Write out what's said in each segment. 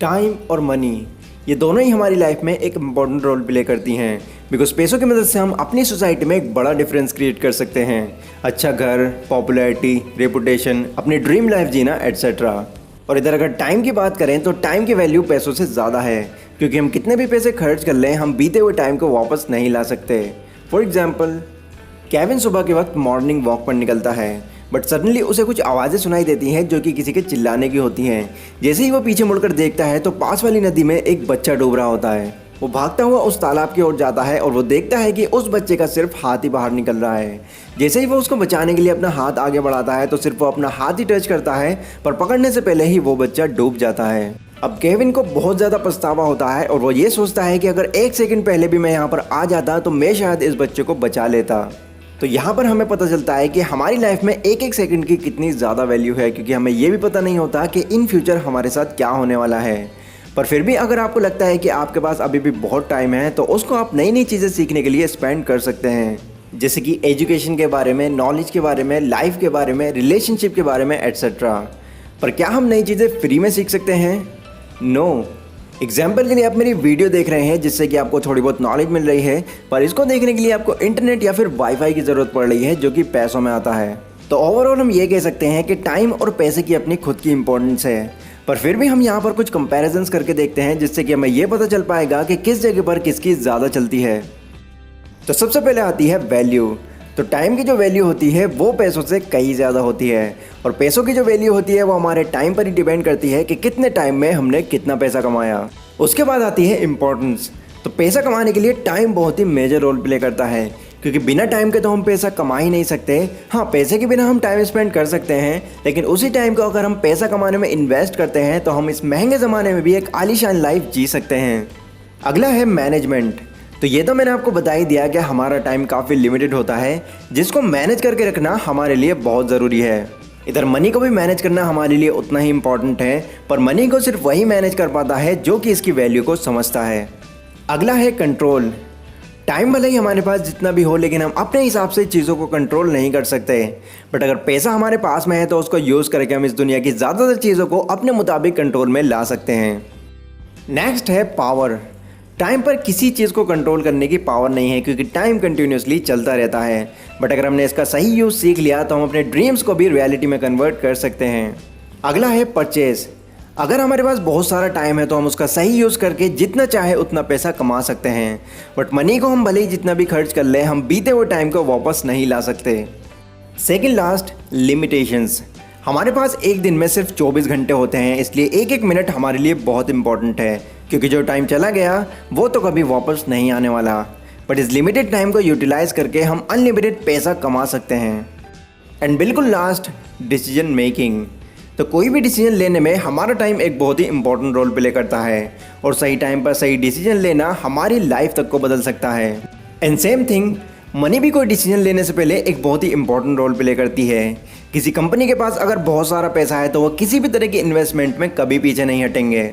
Time और money ये दोनों ही हमारी लाइफ में एक इम्पॉर्टेंट रोल प्ले करती हैं बिकॉज पैसों की मदद से हम अपनी सोसाइटी में एक बड़ा डिफरेंस क्रिएट कर सकते हैं। अच्छा घर, पॉपुलैरिटी, रेपुटेशन, अपनी ड्रीम लाइफ जीना एट्सेट्रा। और इधर अगर टाइम की बात करें तो टाइम की वैल्यू पैसों से ज़्यादा है क्योंकि हम कितने भी पैसे खर्च कर लें हम बीते हुए टाइम को वापस नहीं ला सकते। फॉर एग्जाम्पल, केविन सुबह के वक्त मॉर्निंग वॉक पर निकलता है बट सडनली उसे कुछ आवाज़ें सुनाई देती हैं जो कि किसी के चिल्लाने की होती हैं। जैसे ही वो पीछे मुड़कर देखता है तो पास वाली नदी में एक बच्चा डूब रहा होता है। वो भागता हुआ उस तालाब की ओर जाता है और वो देखता है कि उस बच्चे का सिर्फ हाथ ही बाहर निकल रहा है। जैसे ही वो उसको बचाने के लिए अपना हाथ आगे बढ़ाता है तो सिर्फ वो अपना हाथ ही टच करता है पर पकड़ने से पहले ही वो बच्चा डूब जाता है। अब केविन को बहुत ज़्यादा पछतावा होता है और वो ये सोचता है कि अगर 1 सेकंड पहले भी मैं यहाँ पर आ जाता तो मैं शायद इस बच्चे को बचा लेता। तो यहाँ पर हमें पता चलता है कि हमारी लाइफ में एक एक सेकंड की कितनी ज़्यादा वैल्यू है क्योंकि हमें ये भी पता नहीं होता कि इन फ्यूचर हमारे साथ क्या होने वाला है। पर फिर भी अगर आपको लगता है कि आपके पास अभी भी बहुत टाइम है तो उसको आप नई नई चीज़ें सीखने के लिए स्पेंड कर सकते हैं, जैसे कि एजुकेशन के बारे में, नॉलेज के बारे में, लाइफ के बारे में, रिलेशनशिप के बारे में एट्सेट्रा। पर क्या हम नई चीज़ें फ्री में सीख सकते हैं? नो। एग्जाम्पल के लिए आप मेरी वीडियो देख रहे हैं जिससे कि आपको थोड़ी बहुत नॉलेज मिल रही है पर इसको देखने के लिए आपको इंटरनेट या फिर वाईफाई की ज़रूरत पड़ रही है जो कि पैसों में आता है। तो ओवरऑल हम ये कह सकते हैं कि टाइम और पैसे की अपनी खुद की इंपॉर्टेंस है। पर फिर भी हम यहाँ पर कुछ कंपैरिजंस करके देखते हैं जिससे कि हमें ये पता चल पाएगा कि किस जगह पर किसकी ज़्यादा चलती है। तो सबसे पहले आती है वैल्यू। तो टाइम की जो वैल्यू होती है वो पैसों से कहीं ज़्यादा होती है और पैसों की जो वैल्यू होती है वो हमारे टाइम पर ही डिपेंड करती है कि कितने टाइम में हमने कितना पैसा कमाया। उसके बाद आती है इम्पोर्टेंस। तो पैसा कमाने के लिए टाइम बहुत ही मेजर रोल प्ले करता है क्योंकि बिना टाइम के तो हम पैसा कमा ही नहीं सकते। हाँ, पैसे के बिना हम टाइम स्पेंड कर सकते हैं लेकिन उसी टाइम को अगर हम पैसा कमाने में इन्वेस्ट करते हैं तो हम इस महंगे ज़माने में भी एक आलीशान लाइफ जी सकते हैं। अगला है मैनेजमेंट। तो ये तो मैंने आपको बता ही दिया कि हमारा टाइम काफ़ी लिमिटेड होता है जिसको मैनेज करके रखना हमारे लिए बहुत ज़रूरी है। इधर मनी को भी मैनेज करना हमारे लिए उतना ही इम्पॉर्टेंट है पर मनी को सिर्फ वही मैनेज कर पाता है जो कि इसकी वैल्यू को समझता है। अगला है कंट्रोल। टाइम भले ही हमारे पास जितना भी हो लेकिन हम अपने हिसाब से चीज़ों को कंट्रोल नहीं कर सकते। बट अगर पैसा हमारे पास में है तो उसको यूज़ करके हम इस दुनिया की ज़्यादातर चीज़ों को अपने मुताबिक कंट्रोल में ला सकते हैं। नेक्स्ट है पावर। टाइम पर किसी चीज़ को कंट्रोल करने की पावर नहीं है क्योंकि टाइम कंटिन्यूसली चलता रहता है। बट अगर हमने इसका सही यूज़ सीख लिया तो हम अपने ड्रीम्स को भी रियलिटी में कन्वर्ट कर सकते हैं। अगला है परचेज़। अगर हमारे पास बहुत सारा टाइम है तो हम उसका सही यूज़ करके जितना चाहे उतना पैसा कमा सकते हैं। बट मनी को हम भले ही जितना भी खर्च कर लें हम बीते हुए टाइम को वापस नहीं ला सकते। Second last, limitations. हमारे पास एक दिन में सिर्फ 24 घंटे होते हैं इसलिए एक एक मिनट हमारे लिए बहुत इंपॉर्टेंट है क्योंकि जो टाइम चला गया वो तो कभी वापस नहीं आने वाला। बट इस लिमिटेड टाइम को यूटिलाइज करके हम अनलिमिटेड पैसा कमा सकते हैं। एंड बिल्कुल लास्ट, डिसीजन मेकिंग। तो कोई भी डिसीजन लेने में हमारा टाइम एक बहुत ही इंपॉर्टेंट रोल प्ले करता है और सही टाइम पर सही डिसीजन लेना हमारी लाइफ तक को बदल सकता है। एंड सेम थिंग, मनी भी कोई डिसीजन लेने से पहले एक बहुत ही इंपॉर्टेंट रोल प्ले करती है। किसी कंपनी के पास अगर बहुत सारा पैसा है तो वो किसी भी तरह की इन्वेस्टमेंट में कभी पीछे नहीं हटेंगे।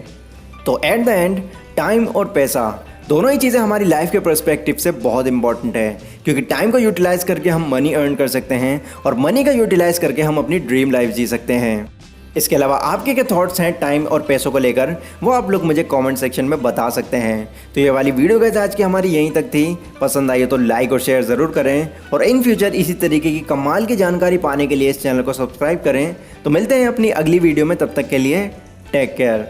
तो एट द एंड टाइम और पैसा दोनों ही चीज़ें हमारी लाइफ के पर्सपेक्टिव से बहुत इंपॉर्टेंट है क्योंकि टाइम को यूटिलाइज करके हम मनी अर्न कर सकते हैं और मनी का यूटिलाइज करके हम अपनी ड्रीम लाइफ जी सकते हैं। इसके अलावा आपके क्या थॉट्स हैं टाइम और पैसों को लेकर वो आप लोग मुझे कमेंट सेक्शन में बता सकते हैं। तो ये वाली वीडियो गाइस आज की हमारी यहीं तक थी। पसंद आई हो तो लाइक और शेयर ज़रूर करें और इन फ्यूचर इसी तरीके की कमाल की जानकारी पाने के लिए इस चैनल को सब्सक्राइब करें। तो मिलते हैं अपनी अगली वीडियो में, तब तक के लिए टेक केयर।